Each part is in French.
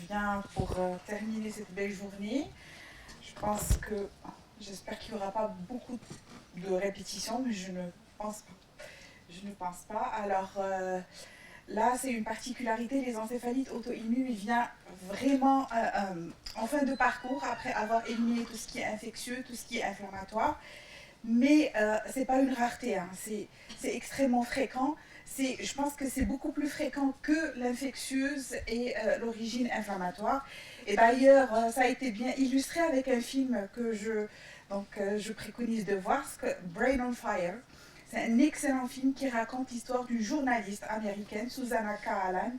viens pour terminer cette belle journée. J'espère qu'il n'y aura pas beaucoup de répétitions, mais je ne pense pas. Je ne pense pas. Alors là, c'est une particularité, les encéphalites auto-immunes, il vient vraiment en fin de parcours, après avoir éliminé tout ce qui est infectieux, tout ce qui est inflammatoire. Mais ce n'est pas une rareté, hein. C'est extrêmement fréquent. Je pense que c'est beaucoup plus fréquent que l'infectieuse et l'origine inflammatoire. Et d'ailleurs, ça a été bien illustré avec un film que je préconise de voir, Brain on Fire. C'est un excellent film qui raconte l'histoire d'une journaliste américaine, Susanna Cahalan,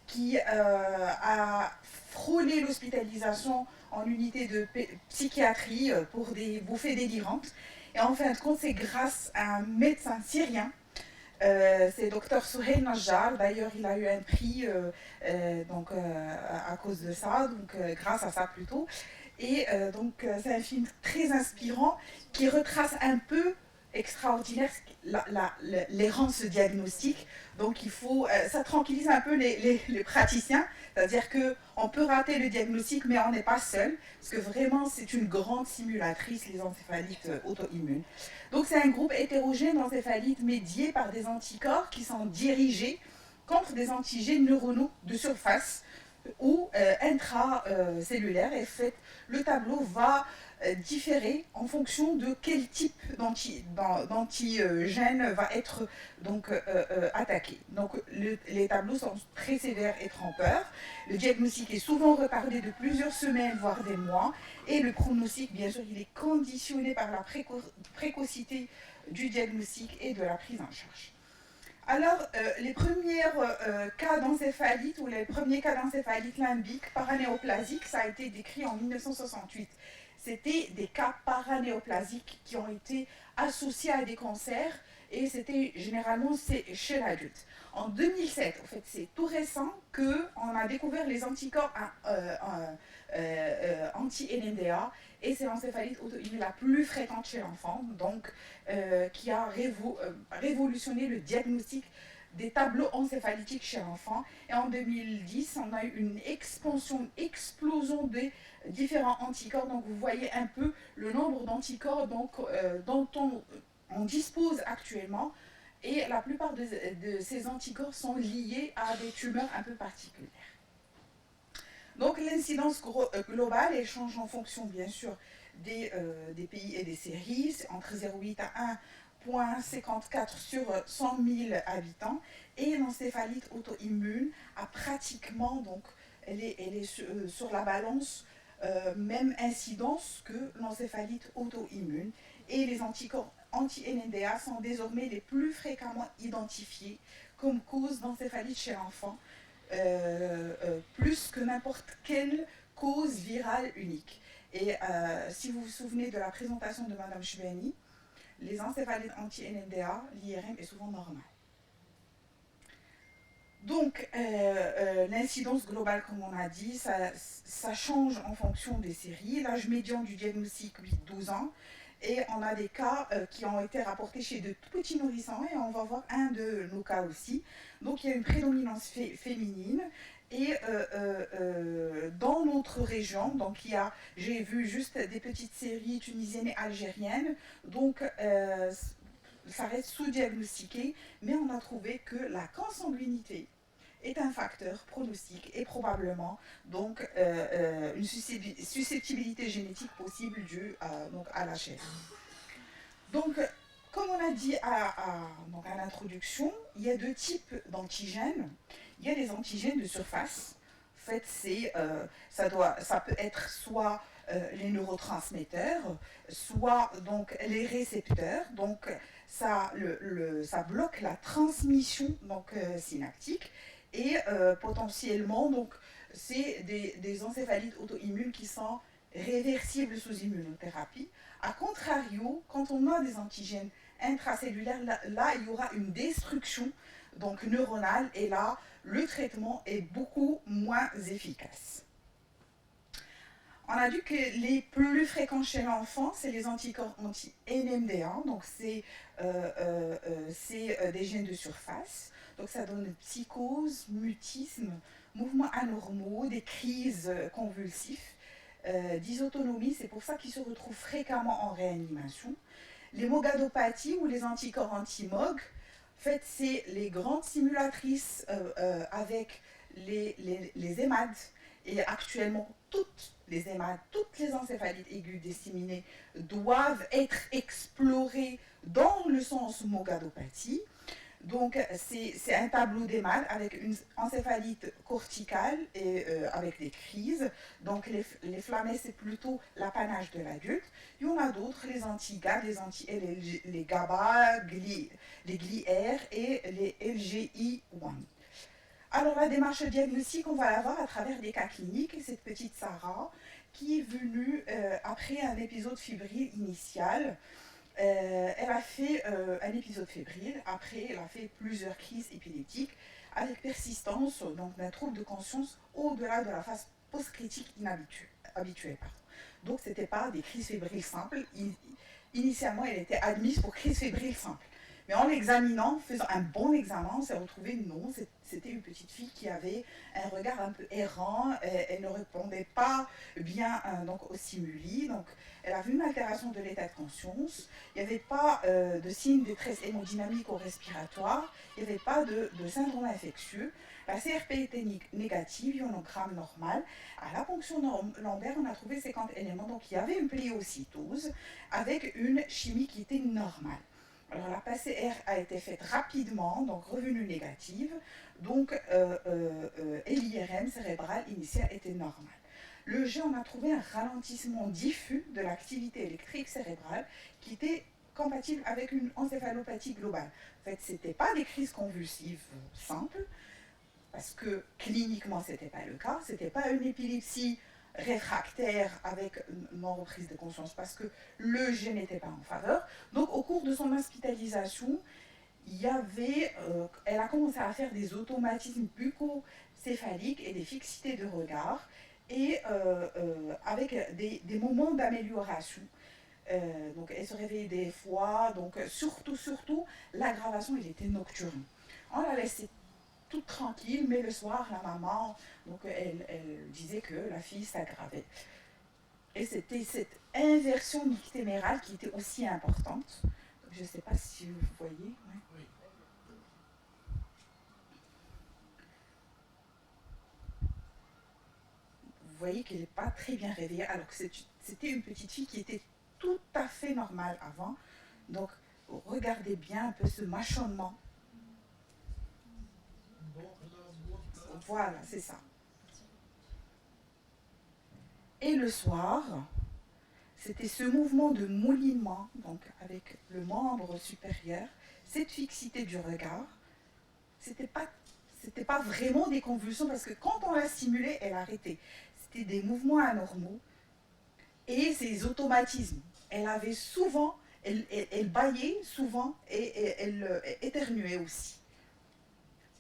qui a frôlé l'hospitalisation en unité de psychiatrie pour des bouffées délirantes. Et en fin de compte, c'est grâce à un médecin syrien, c'est Dr Souheil Najjar. D'ailleurs, il a eu un prix à cause de ça, grâce à ça plutôt. Et c'est un film très inspirant qui retrace un peu extraordinaire l'errance diagnostique. Donc ça tranquillise un peu les praticiens, c'est-à-dire qu'on peut rater le diagnostic, mais on n'est pas seul, parce que vraiment c'est une grande simulatrice, les encéphalites auto-immunes. Donc c'est un groupe hétérogène d'encéphalites médiés par des anticorps qui sont dirigés contre des antigènes neuronaux de surface ou intracellulaires. Et fait, le tableau va différer en fonction de quel type d'antigène va être attaqué. Donc les tableaux sont très sévères et trompeurs. Le diagnostic est souvent retardé de plusieurs semaines, voire des mois. Et le pronostic, bien sûr, il est conditionné par la précocité du diagnostic et de la prise en charge. Alors, les premiers cas d'encéphalite ou les premiers cas d'encéphalite limbique paranéoplasique, ça a été décrit en 1968. C'était des cas paranéoplasiques qui ont été associés à des cancers et c'était généralement chez l'adulte. En 2007, en fait, c'est tout récent qu'on a découvert les anticorps anti-NMDA et c'est l'encéphalite auto-immune la plus fréquente chez l'enfant, donc qui a révolutionné le diagnostic des tableaux encéphalitiques chez l'enfant. Et en 2010, on a eu une explosion des différents anticorps. Donc vous voyez un peu le nombre d'anticorps dont on dispose actuellement. Et la plupart de ces anticorps sont liés à des tumeurs un peu particulières. Donc l'incidence globale, elle change en fonction bien sûr des pays et des séries, entre 0,8 à 1,54 sur 100 000 habitants. Et l'encéphalite auto-immune a pratiquement, donc elle est sur la balance, même incidence que l'encéphalite auto-immune. Et les anticorps anti-NMDA sont désormais les plus fréquemment identifiés comme cause d'encéphalite chez l'enfant, plus que n'importe quelle cause virale unique. Et si vous vous souvenez de la présentation de Mme Chouani, les encéphalites anti-NMDA, l'IRM est souvent normal. Donc, l'incidence globale, comme on a dit, ça change en fonction des séries. L'âge médian du diagnostic, 8-12 ans. Et on a des cas qui ont été rapportés chez de tout petits nourrissons, et on va voir un de nos cas aussi. Donc il y a une prédominance féminine, et dans notre région, donc j'ai vu juste des petites séries tunisiennes et algériennes, donc ça reste sous-diagnostiqué, mais on a trouvé que la consanguinité est un facteur pronostic et probablement donc une susceptibilité génétique possible due à l'HL. Donc, comme on a dit à l'introduction, il y a deux types d'antigènes. Il y a les antigènes de surface. En fait, ça peut être soit les neurotransmetteurs, soit donc les récepteurs. Donc, ça bloque la transmission synaptique. Et potentiellement, donc, c'est des encéphalites auto-immunes qui sont réversibles sous immunothérapie. A contrario, quand on a des antigènes intracellulaires, là il y aura une destruction donc neuronale, et là, le traitement est beaucoup moins efficace. On a vu que les plus fréquents chez l'enfant, c'est les anticorps anti-NMDA, donc c'est des gènes de surface. Donc ça donne psychose, mutisme, mouvements anormaux, des crises convulsives, dysautonomie, c'est pour ça qu'ils se retrouvent fréquemment en réanimation. Les mogadopathies ou les anticorps anti-MOG, en fait, c'est les grandes simulatrices avec les EMAD. Et actuellement, toutes les EMAD, toutes les encéphalites aiguës disséminées doivent être explorées dans le sens mogadopathie. Donc, c'est un tableau d'EMAD avec une encéphalite corticale et avec des crises. Donc, les flammés, c'est plutôt l'apanage de l'adulte. Il y en a d'autres, les anti-GAD, les anti-L, les GABA, les GLI-R et les LGI-1. Alors, la démarche diagnostique, on va la voir à travers des cas cliniques. Et cette petite Sarah, qui est venue après un épisode fébrile initial, elle a fait un épisode fébrile, après elle a fait plusieurs crises épileptiques avec persistance d'un trouble de conscience au-delà de la phase post-critique habituelle. Donc ce n'était pas des crises fébriles simples. Initialement, elle était admise pour crise fébrile simple. Mais en l'examinant, faisant un bon examen, on s'est retrouvé non, c'était une petite fille qui avait un regard un peu errant, elle ne répondait pas bien donc, aux stimuli, donc elle avait une altération de l'état de conscience, il n'y avait pas de signe de détresse hémodynamique ou respiratoire, il n'y avait pas de syndrome infectieux, la CRP était négative, ionogramme normal. À la ponction lombaire, on a trouvé 50 éléments, donc il y avait une pléocytose avec une chimie qui était normale. Alors la PCR a été faite rapidement, donc revenue négative, donc l'IRM cérébral initial était normal. Le G, on a trouvé un ralentissement diffus de l'activité électrique cérébrale qui était compatible avec une encéphalopathie globale. En fait, ce n'était pas des crises convulsives simples, parce que cliniquement, ce n'était pas le cas, ce n'était pas une épilepsie réfractaire avec non-reprise de conscience parce que le G n'était pas en faveur. Donc au cours de son hospitalisation, elle a commencé à faire des automatismes bucocéphaliques et des fixités de regard et avec des moments d'amélioration. Donc elle se réveillait des fois, donc surtout l'aggravation, il était nocturne. On l'a laissé toute tranquille, mais le soir, la maman, donc elle disait que la fille s'aggravait. Et c'était cette inversion nictémérale qui était aussi importante. Donc, je ne sais pas si vous voyez. Ouais. Oui. Vous voyez qu'elle n'est pas très bien réveillée, alors que c'était une petite fille qui était tout à fait normale avant. Donc, regardez bien un peu ce mâchonnement. Voilà, c'est ça. Et le soir, c'était ce mouvement de moulinement, donc avec le membre supérieur, cette fixité du regard. C'était pas vraiment des convulsions, parce que quand on l'a stimulée, elle arrêtait. C'était des mouvements anormaux et ces automatismes. Elle avait souvent, elle bâillait souvent et elle éternuait aussi.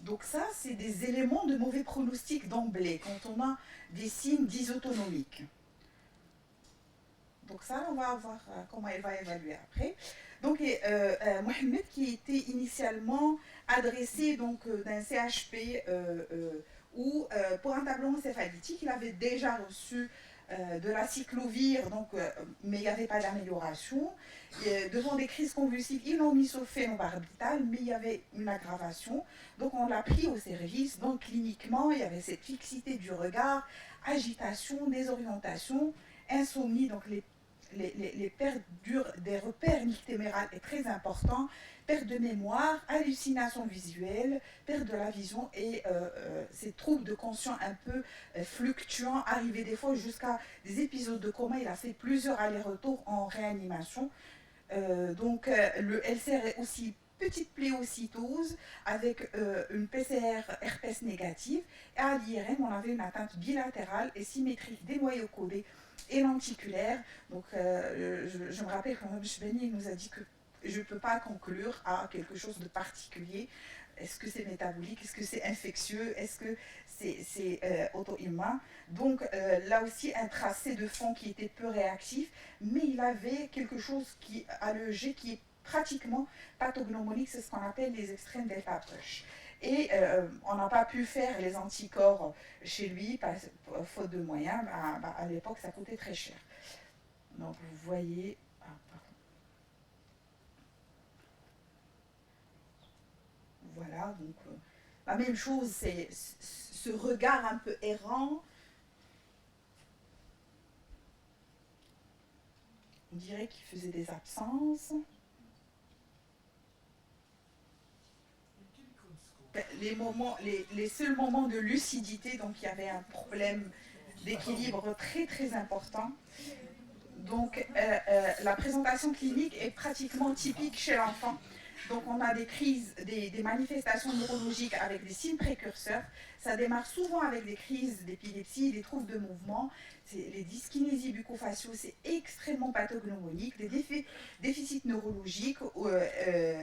Donc ça, c'est des éléments de mauvais pronostic d'emblée, quand on a des signes dysautonomiques. Donc ça, on va voir comment elle va évaluer après. Donc Mohamed, qui était initialement adressé d'un CHP où pour un tableau encéphalitique, il avait déjà reçu de la cyclovir, mais il n'y avait pas d'amélioration. Devant des crises convulsives, ils l'ont mis sur phénobarbital, mais il y avait une aggravation. Donc on l'a pris au service. Donc cliniquement, il y avait cette fixité du regard, agitation, désorientation, insomnie. Donc les pertes des repères nictémérales est très important, perte de mémoire, hallucination visuelle, perte de la vision et ces troubles de conscience un peu fluctuants, arrivaient des fois jusqu'à des épisodes de coma. Il a fait plusieurs allers-retours en réanimation. Le LCR est aussi petite pléocytose avec une PCR herpès négative. Et à l'IRM, on avait une atteinte bilatérale et symétrique des noyaux codés et lenticulaire. Donc, je me rappelle quand M. Benny nous a dit que je ne peux pas conclure à quelque chose de particulier. Est-ce que c'est métabolique? Est-ce que c'est infectieux? Est-ce que c'est auto-immun? Donc, là aussi, un tracé de fond qui était peu réactif, mais il avait quelque chose à l'EEG qui est pratiquement pathognomonique, c'est ce qu'on appelle les extrêmes delta push. Et on n'a pas pu faire les anticorps chez lui, faute de moyens. À l'époque, ça coûtait très cher. Donc vous voyez, voilà, donc la même chose, c'est ce regard un peu errant. On dirait qu'il faisait des absences. Les seuls moments de lucidité, donc il y avait un problème d'équilibre très très important. Donc la présentation clinique est pratiquement typique chez l'enfant. Donc on a des crises, des manifestations neurologiques avec des signes précurseurs. Ça démarre souvent avec des crises d'épilepsie, des troubles de mouvement. Les dyskinésies bucco-faciaux, c'est extrêmement pathognomonique, des déficits neurologiques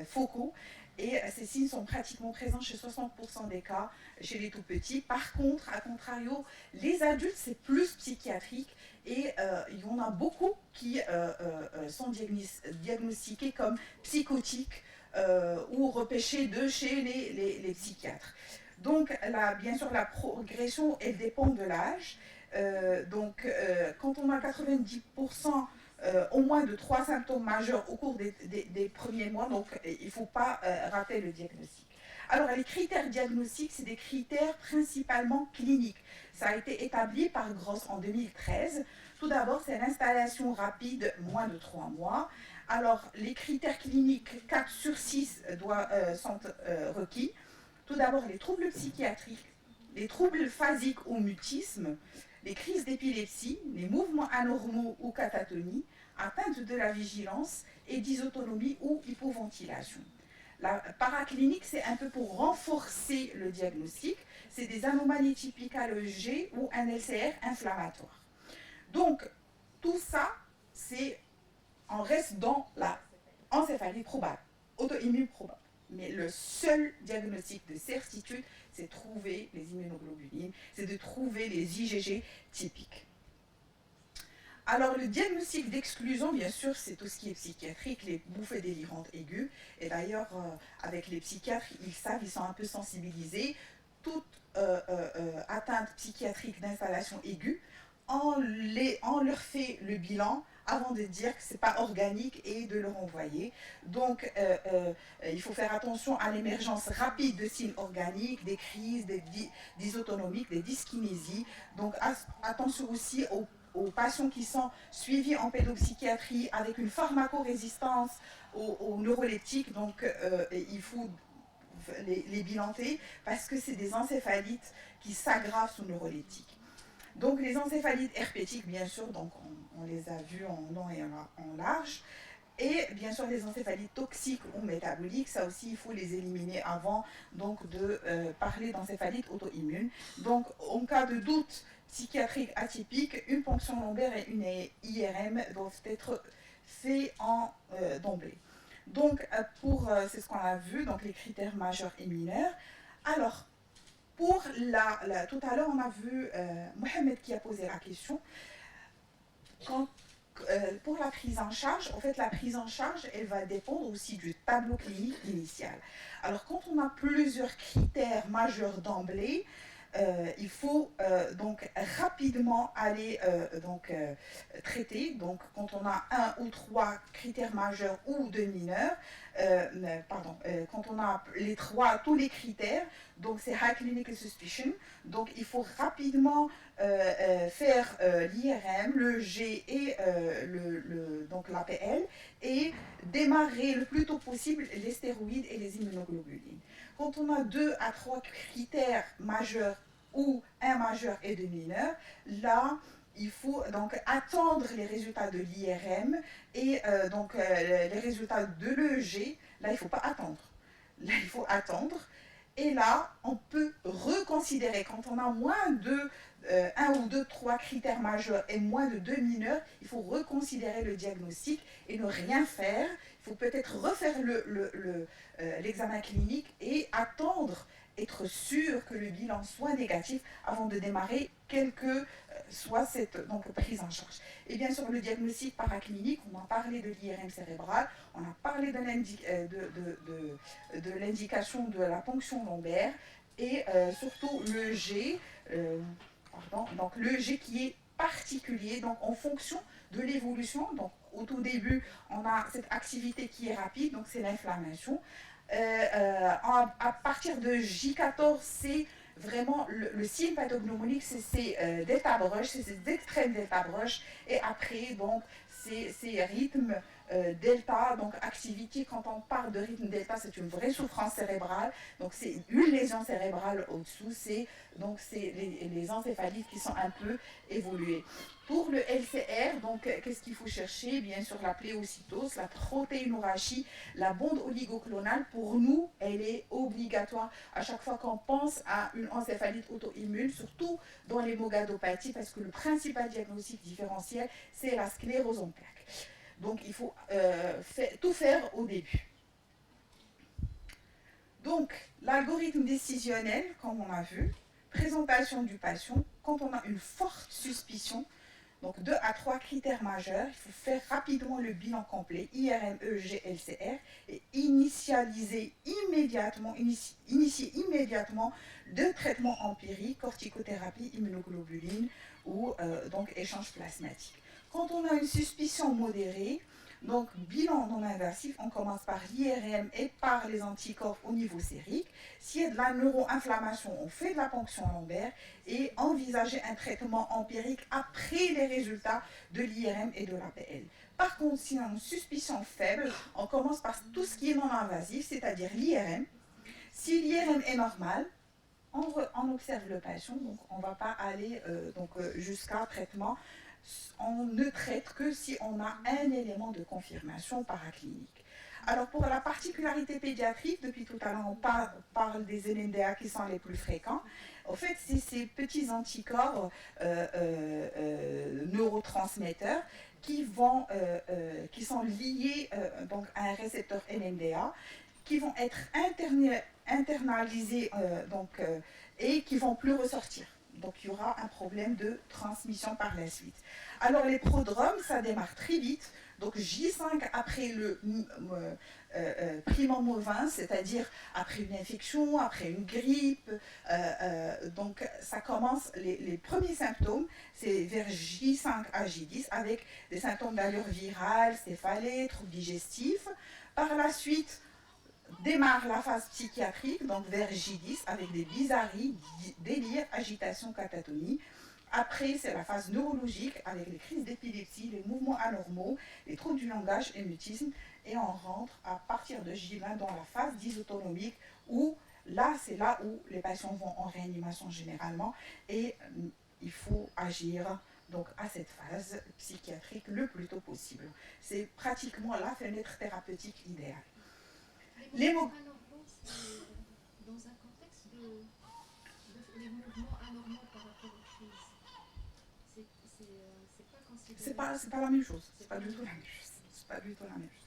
focaux. Et ces signes sont pratiquement présents chez 60% des cas chez les tout-petits. Par contre, à contrario, les adultes, c'est plus psychiatrique. Et il y en a beaucoup qui sont diagnostiqués comme psychotiques ou repêchés de chez les psychiatres. Donc, bien sûr, la progression, elle dépend de l'âge. Quand on a 90% au moins de 3 symptômes majeurs au cours des premiers mois, donc il ne faut pas rater le diagnostic. Alors, les critères diagnostiques, c'est des critères principalement cliniques. Ça a été établi par Gross en 2013. Tout d'abord, c'est l'installation rapide, moins de 3 mois. Alors, les critères cliniques, 4 sur 6 sont requis. Tout d'abord, les troubles psychiatriques, les troubles phasiques ou mutisme, les crises d'épilepsie, les mouvements anormaux ou catatonie, atteinte de la vigilance et dysautonomie ou hypoventilation. La paraclinique, c'est un peu pour renforcer le diagnostic. C'est des anomalies typiques à l'EEG ou un LCR inflammatoire. Donc, tout ça, on reste dans la encéphalie probable, auto-immune probable. Mais le seul diagnostic de certitude, c'est trouver les immunoglobulines, c'est de trouver les IgG typiques. Alors, le diagnostic d'exclusion, bien sûr, c'est tout ce qui est psychiatrique, les bouffées délirantes aiguës. Et d'ailleurs, avec les psychiatres, ils savent, ils sont un peu sensibilisés. Toute atteinte psychiatrique d'installation aiguë, on leur fait le bilan avant de dire que ce n'est pas organique et de le renvoyer. Donc, il faut faire attention à l'émergence rapide de signes organiques, des crises, des dysautonomiques, des dyskinésies. Donc, attention aussi aux patients qui sont suivis en pédopsychiatrie avec une pharmacorésistance aux neuroleptiques. Donc, il faut les bilanter parce que c'est des encéphalites qui s'aggravent sous neuroleptiques. Donc les encéphalites herpétiques, bien sûr, donc on les a vus en long et en large. Et bien sûr les encéphalites toxiques ou métaboliques, ça aussi il faut les éliminer avant donc, de parler d'encéphalite auto-immune. Donc en cas de doute psychiatrique atypique, une ponction lombaire et une IRM doivent être faits d'emblée. Donc c'est ce qu'on a vu, donc les critères majeurs et mineurs. Alors, tout à l'heure, on a vu Mohamed qui a posé la question. Pour la prise en charge, en fait, la prise en charge, elle va dépendre aussi du tableau clinique initial. Alors, quand on a plusieurs critères majeurs d'emblée, il faut donc rapidement aller traiter. Donc, quand on a 1 ou 3 critères majeurs ou 2 mineurs, quand on a tous les critères, donc c'est High Clinical Suspicion, donc il faut rapidement faire l'IRM, le G et donc l'APL et démarrer le plus tôt possible les stéroïdes et les immunoglobulines. Quand on a 2 à 3 critères majeurs ou un majeur et 2 mineurs, là, il faut donc attendre les résultats de l'IRM et les résultats de l'EEG. Là, il ne faut pas attendre. Là, il faut attendre. Et là, on peut reconsidérer, quand on a moins de 1 ou 2, 3 critères majeurs et moins de 2 mineurs, il faut reconsidérer le diagnostic et ne rien faire. Il faut peut-être refaire l'examen clinique et attendre, être sûr que le bilan soit négatif avant de démarrer quelques soit cette donc, prise en charge. Et bien sûr, le diagnostic paraclinique, on a parlé de l'IRM cérébral, on a parlé de l'indication de la ponction lombaire et surtout le G, donc le G qui est particulier, donc en fonction de l'évolution. Donc au tout début, on a cette activité qui est rapide, donc c'est l'inflammation. À partir de J14, c'est vraiment le signe pathognomonique, c'est ces delta brush, c'est ces extrêmes delta brush, et après, donc, ces rythmes delta, donc activity, quand on parle de rythme delta, c'est une vraie souffrance cérébrale, donc c'est une lésion cérébrale au-dessous, donc c'est les encéphalites qui sont un peu évoluées. Pour le LCR, donc qu'est-ce qu'il faut chercher? Bien sûr la pléocytose, la protéinorachie, la bande oligoclonale, pour nous, elle est obligatoire à chaque fois qu'on pense à une encéphalite auto-immune, surtout dans l'hémogadopathies, parce que le principal diagnostic différentiel, c'est la sclérose en plaques. Donc il faut tout faire au début. Donc l'algorithme décisionnel, comme on a vu, présentation du patient, quand on a une forte suspicion, donc 2 à 3 critères majeurs, il faut faire rapidement le bilan complet, IRM, EEG, LCR, et initier immédiatement le traitement empirique, corticothérapie, immunoglobuline ou donc échange plasmatique. Quand on a une suspicion modérée, donc bilan non invasif, on commence par l'IRM et par les anticorps au niveau sérique. S'il y a de la neuroinflammation, on fait de la ponction lombaire et envisager un traitement empirique après les résultats de l'IRM et de l'APL. Par contre, si on a une suspicion faible, on commence par tout ce qui est non invasif, c'est-à-dire l'IRM. Si l'IRM est normal, on observe le patient, donc on ne va pas aller jusqu'à traitement. On ne traite que si on a un élément de confirmation paraclinique. Alors pour la particularité pédiatrique, depuis tout à l'heure on parle des NMDA qui sont les plus fréquents. En fait, c'est ces petits anticorps neurotransmetteurs qui sont liés donc à un récepteur NMDA, qui vont être internalisés et qui ne vont plus ressortir. Donc il y aura un problème de transmission par la suite. Alors les prodromes, ça démarre très vite. Donc J5 après le primum ovin, c'est-à-dire après une infection, après une grippe. Donc ça commence, les premiers symptômes, c'est vers J5 à J10 avec des symptômes d'allure virale, céphalée, troubles digestifs. Par la suite, démarre la phase psychiatrique, donc vers J10, avec des bizarreries, délire, agitation, catatonie. Après, c'est la phase neurologique, avec les crises d'épilepsie, les mouvements anormaux, les troubles du langage et mutisme. Et on rentre à partir de J20 dans la phase dysautonomique, où là, c'est là où les patients vont en réanimation généralement. Et il faut agir donc à cette phase psychiatrique le plus tôt possible. C'est pratiquement la fenêtre thérapeutique idéale. Les mouvements anormaux, c'est dans un contexte les mouvements anormaux par rapport aux crises. C'est pas considéré. C'est pas la même chose. C'est pas du tout la même chose. C'est pas du tout la même chose.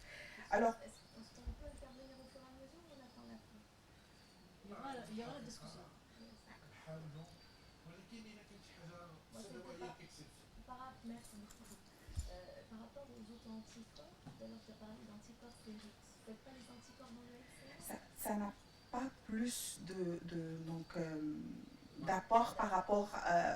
Alors, est-ce qu'on peut intervenir au fur et à mesure ou on attend la fin? Il y aura la discussion. Par rapport aux autres anticorps, tout à l'heure tu as parlé d'anticorps sériques. Vous ne faites pas les anticorps dans le LCR? Ça n'a pas plus d'apport par rapport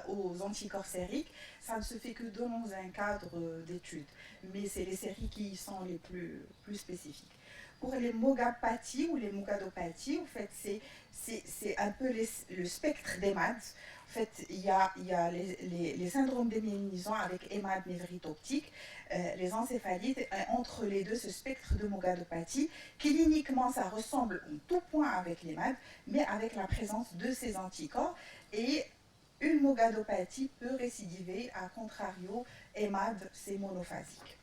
aux anticorps sériques. Ça ne se fait que dans un cadre d'études. Mais c'est les séries qui sont les plus spécifiques. Pour les mogapathies ou les mogadopathies, en fait, c'est un peu le spectre d'EMAD. En fait, il y a les syndromes démyélinisants avec EMAD névrite optique, les encéphalites, entre les deux, ce spectre de mogadopathie. Cliniquement, ça ressemble en tout point avec l'EMAD, mais avec la présence de ces anticorps. Et une mogadopathie peut récidiver, à contrario, EMAD, c'est monophasique.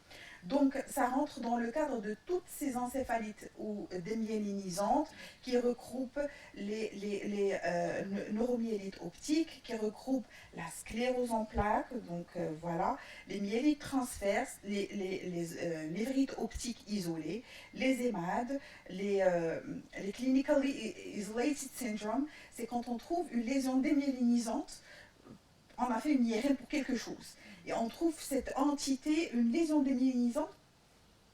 Donc, ça rentre dans le cadre de toutes ces encéphalites ou démyélinisantes qui regroupent les neuromyélites optiques, qui regroupent la sclérose en plaques, donc voilà, les myélites transverses, les névrites optiques isolées, les EMAD, les clinically isolated syndrome, c'est quand on trouve une lésion démyélinisante on a fait une IRM pour quelque chose. Et on trouve cette entité, une lésion démyélisante,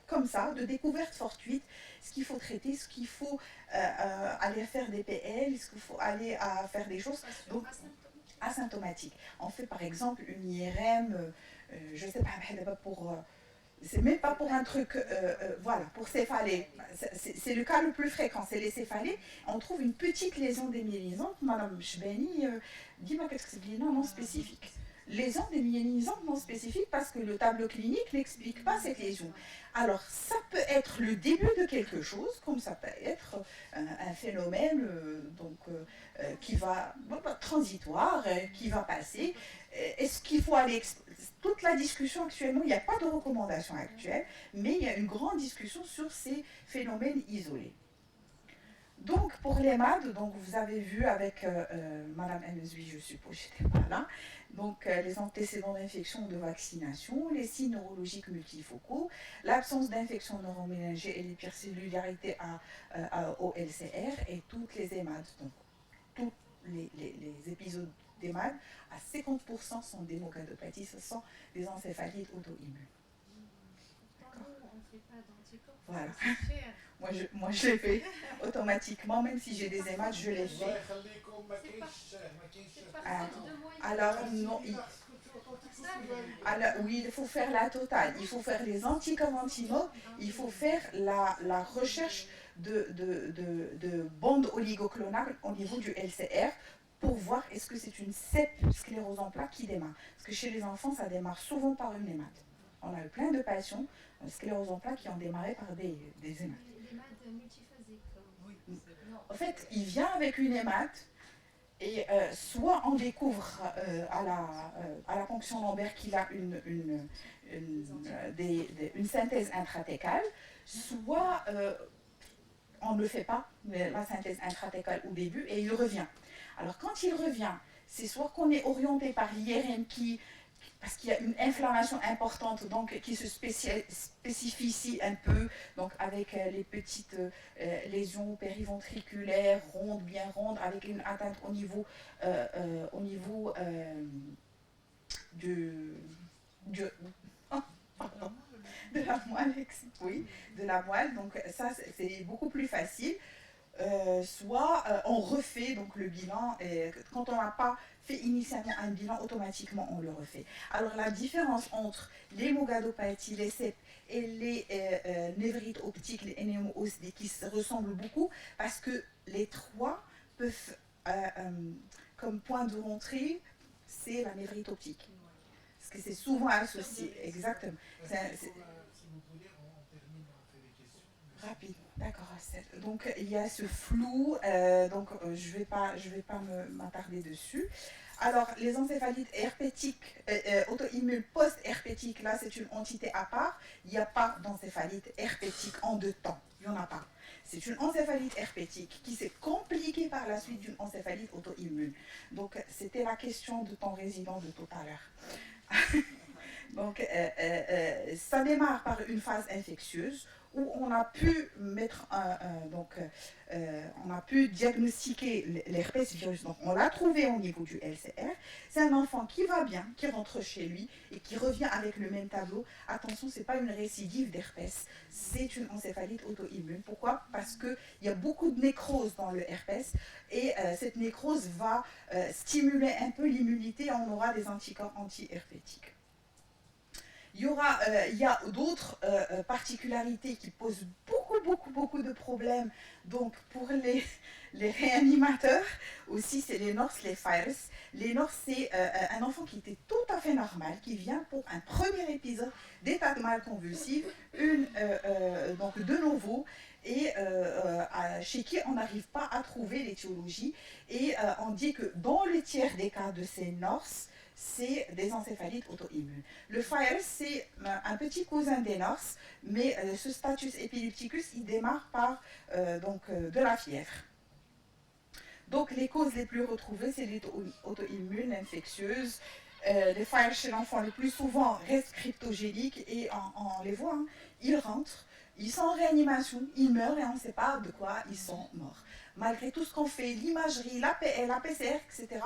comme ça, de découverte fortuite, ce qu'il faut traiter, ce qu'il faut aller faire des PL, ce qu'il faut aller à faire des choses donc, asymptomatiques. On fait par exemple une IRM, je ne sais pas, pour... c'est même pas pour un truc, voilà, pour céphalée. C'est le cas le plus fréquent, c'est les céphalées. On trouve une petite lésion démyélisante, Madame Chbeni, dis-moi qu'est-ce que c'est non spécifique. Lésion démyélisante non spécifique parce que le tableau clinique n'explique pas cette lésion. Alors, ça peut être le début de quelque chose, comme ça peut être un phénomène qui va, transitoire, qui va passer. Est-ce qu'il faut aller... Toute la discussion actuellement, il n'y a pas de recommandation actuelle, mais il y a une grande discussion sur ces phénomènes isolés. Donc, pour les MAD, donc vous avez vu avec Madame MSV, je suppose, je n'étais pas là, donc les antécédents d'infection ou de vaccination, les signes neurologiques multifocaux, l'absence d'infection neuroméningée et l'hypercellularité au LCR et toutes les EMAD. Donc, tous les épisodes d'EMAD, à 50% sont des hémocardopathies, ce sont des encéphalites auto-immunes. Voilà. Moi, je l'ai fait automatiquement, même si j'ai des EMAD, je l'ai fait. Alors, non, oui, il faut faire la totale. Il faut faire les anticorps anti-MOG, il faut faire la recherche de bandes oligoclonales au niveau du LCR pour voir est-ce que c'est une CEP, sclérose en plaques, qui démarre. Parce que chez les enfants, ça démarre souvent par une EMAD. On a eu plein de patients, sclérose en plaques, qui ont démarré par des EMAD. En fait, il vient avec une EMAD, et soit on découvre à la ponction lombaire qu'il a une synthèse intratécale, soit on ne le fait pas, la synthèse intratécale au début, et il revient. Alors quand il revient, c'est soit qu'on est orienté par l'IRM parce qu'il y a une inflammation importante donc, qui se spécifie un peu donc, avec les petites lésions périventriculaires, rondes, bien rondes, avec une atteinte au niveau de la moelle, oui, de la moelle. Donc ça, c'est beaucoup plus facile. Soit on refait donc le bilan, et quand on n'a pas fait initialement un bilan, automatiquement on le refait. Alors la différence entre l'hémogadopathie, les CEP et les névrites optiques, les NMO-OSD, qui se ressemblent beaucoup, parce que les trois peuvent, comme point de rentrée, c'est la névrite optique. Parce que c'est souvent associé, exactement. Si vous voulez, on termine, on fait des questions. Rapide. D'accord, donc il y a ce flou, donc je vais pas m'attarder dessus. Alors, les encéphalites herpétiques, auto-immunes post-herpétiques, là c'est une entité à part. Il n'y a pas d'encéphalite herpétique en deux temps, il n'y en a pas. C'est une encéphalite herpétique qui s'est compliquée par la suite d'une encéphalite auto-immune. Donc, c'était la question de ton résident de tout à l'heure. Donc, ça démarre par une phase infectieuse où on a pu on a pu diagnostiquer l'herpès virus. Donc, on l'a trouvé au niveau du LCR. C'est un enfant qui va bien, qui rentre chez lui et qui revient avec le même tableau. Attention, ce n'est pas une récidive d'herpès, c'est une encéphalite auto-immune. Pourquoi? Parce qu'il y a beaucoup de nécrose dans le herpès et cette nécrose va stimuler un peu l'immunité et on aura des anticorps anti-herpétiques. Il y a d'autres particularités qui posent beaucoup de problèmes. Donc, pour les réanimateurs, aussi, c'est les NORS, les FIRES. Les NORS, c'est un enfant qui était tout à fait normal, qui vient pour un premier épisode d'état de mal convulsif, donc de nouveau, et chez qui on n'arrive pas à trouver l'étiologie. Et on dit que dans le tiers des cas de ces NORS, c'est des encéphalites auto-immunes. Le FIRES, c'est un petit cousin des NORS, mais ce status épilepticus, il démarre par de la fièvre. Donc, les causes les plus retrouvées, c'est les auto-immunes, infectieuses. Les FIRES chez l'enfant, le plus souvent, restent cryptogéniques et on les voit, hein, ils rentrent. Ils sont en réanimation, ils meurent et on ne sait pas de quoi ils sont morts. Malgré tout ce qu'on fait, l'imagerie, la PCR, etc.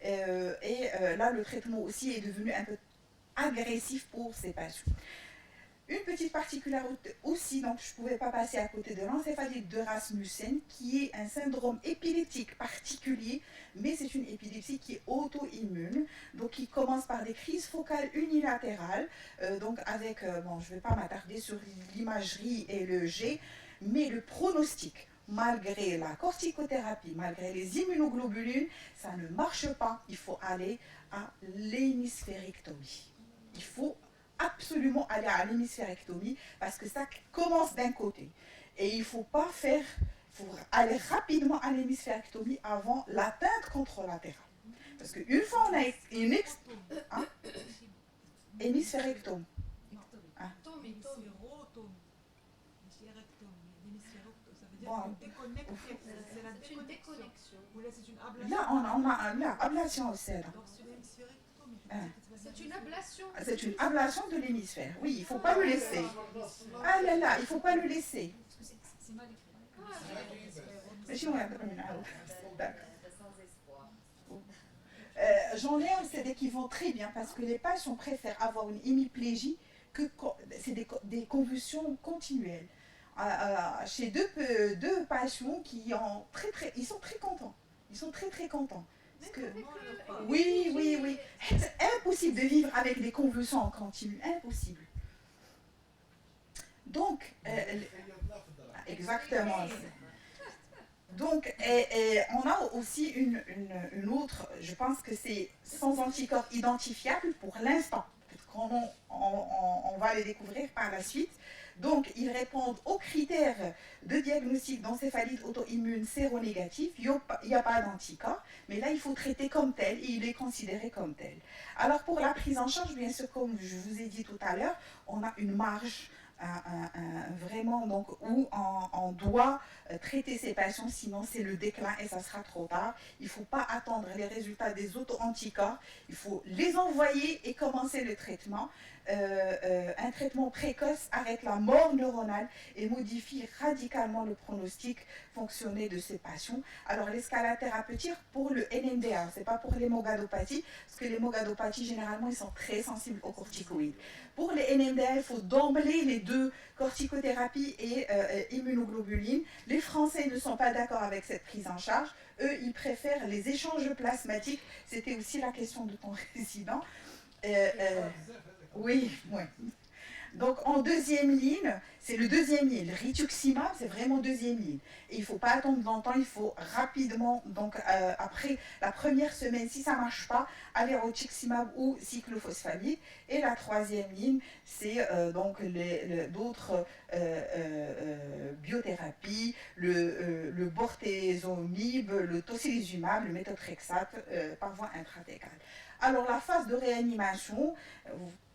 Là, le traitement aussi est devenu un peu agressif pour ces patients. Une petite particularité aussi, donc je ne pouvais pas passer à côté de l'encéphalite de Rasmussen, qui est un syndrome épileptique particulier, mais c'est une épilepsie qui est auto-immune, donc qui commence par des crises focales unilatérales, donc avec, bon, je ne vais pas m'attarder sur l'imagerie et le G, mais le pronostic, malgré la corticothérapie, malgré les immunoglobulines, ça ne marche pas, il faut aller à l'hémisphérectomie. Il faut absolument aller à l'hémisphérectomie parce que ça commence d'un côté. Et il ne faut pas faire, il faut aller rapidement à l'hémisphérectomie avant l'atteinte contralatérale. Parce qu'une fois on a une hémisphérectomie. Hein? Bon. C'est une déconnexion. Là, on a une ablation aussi. Là. C'est une ablation. C'est une ablation de l'hémisphère. Oui, il ne faut pas le laisser. Ah là là, il ne faut pas le laisser. C'est mal écrit. J'en ai un CD qui vont très bien parce que les patients préfèrent avoir une hémiplégie que c'est des convulsions continuelles. Chez deux patients qui ont ils sont très contents. Ils sont très très contents. Parce que, oui. C'est impossible de vivre avec des convulsions en continu. Impossible. Donc, exactement. Donc, on a aussi une autre, je pense que c'est sans anticorps identifiable pour l'instant. On va les découvrir par la suite. Donc, ils répondent aux critères de diagnostic d'encéphalite auto-immune séronégatif. Il n'y a pas d'anticorps, mais là, il faut traiter comme tel et il est considéré comme tel. Alors, pour la prise en charge, bien sûr, comme je vous ai dit tout à l'heure, on a une marge vraiment donc, où on doit traiter ces patients, sinon c'est le déclin et ça sera trop tard. Il ne faut pas attendre les résultats des auto-anticorps, il faut les envoyer et commencer le traitement. Un traitement précoce arrête la mort neuronale et modifie radicalement le pronostic fonctionné de ces patients. Alors l'escalade thérapeutique pour le NMDA, ce n'est pas pour l'hémogadopathie, parce que l'hémogadopathie généralement ils sont très sensibles aux corticoïdes. Pour les NMDA, il faut d'emblée les deux, corticothérapie et immunoglobulines. Les Français ne sont pas d'accord avec cette prise en charge. Eux, ils préfèrent les échanges plasmatiques. C'était aussi la question de ton résident. Oui. Donc en deuxième ligne, c'est le deuxième ligne. Rituximab, c'est vraiment deuxième ligne. Et il ne faut pas attendre longtemps, il faut rapidement, donc après la première semaine, si ça ne marche pas, aller au rituximab ou cyclophosphamide. Et la troisième ligne, c'est donc d'autres biothérapies, le bortezomib, le tocilizumab, le méthotrexate par voie intrathecale. Alors la phase de réanimation,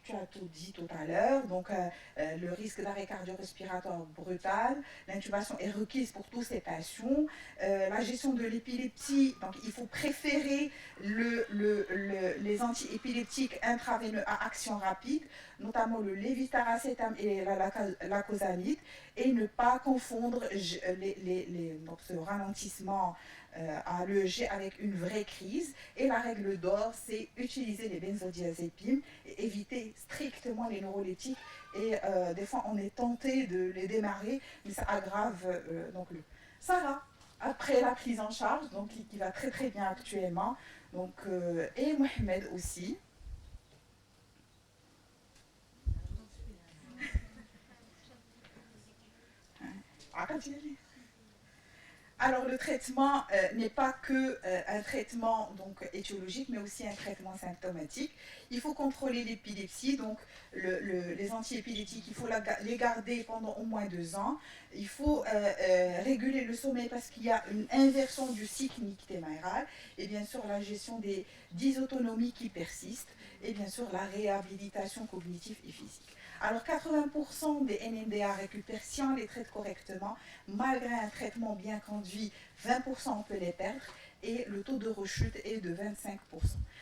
tu as tout dit tout à l'heure, donc le risque d'arrêt cardio-respiratoire brutal, l'intubation est requise pour tous ces patients, la gestion de l'épilepsie, donc il faut préférer les antiépileptiques intraveineux à action rapide, notamment le lévitaracétam et la lacosamide, et ne pas confondre donc ce ralentissement à l'EEG avec une vraie crise. Et la règle d'or, c'est utiliser les benzodiazépines et éviter strictement les neuroleptiques. Et des fois, on est tenté de les démarrer, mais ça aggrave donc Sarah, après la prise en charge, donc qui va très très bien actuellement, donc, et Mohamed aussi. Alors le traitement n'est pas que un traitement donc, étiologique, mais aussi un traitement symptomatique. Il faut contrôler l'épilepsie, donc les antiépileptiques, il faut les garder pendant au moins 2 ans. Il faut réguler le sommeil parce qu'il y a une inversion du cycle nictéméral, et bien sûr la gestion des dysautonomies qui persistent, et bien sûr la réhabilitation cognitive et physique. Alors 80% des NMDA récupèrent si on les traite correctement. Malgré un traitement bien conduit, 20% on peut les perdre et le taux de rechute est de 25%.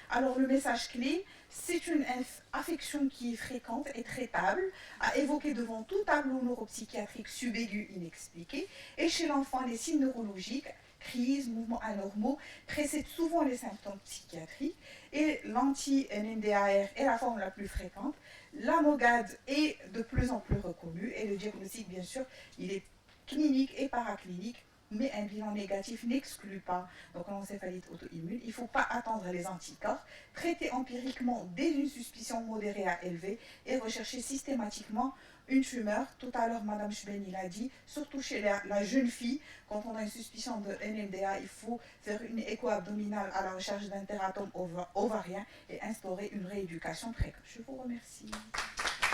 Alors le message clé, c'est une affection qui est fréquente et traitable, à évoquer devant tout tableau neuropsychiatrique subaigu inexpliqué, et chez l'enfant, les signes neurologiques, crise, mouvements anormaux, précèdent souvent les symptômes psychiatriques, et l'anti-NMDAR est la forme la plus fréquente. La MOGAD est de plus en plus reconnue, et le diagnostic, bien sûr, il est clinique et paraclinique, mais un bilan négatif n'exclut pas donc l'encéphalite auto-immune. Il ne faut pas attendre les anticorps, traiter empiriquement dès une suspicion modérée à élevée et rechercher systématiquement une tumeur. Tout à l'heure, Mme Chubeni l'a dit, surtout chez la jeune fille, quand on a une suspicion de NMDA, il faut faire une écho-abdominale à la recherche d'un tératome ovarien et instaurer une rééducation précoce. Je vous remercie.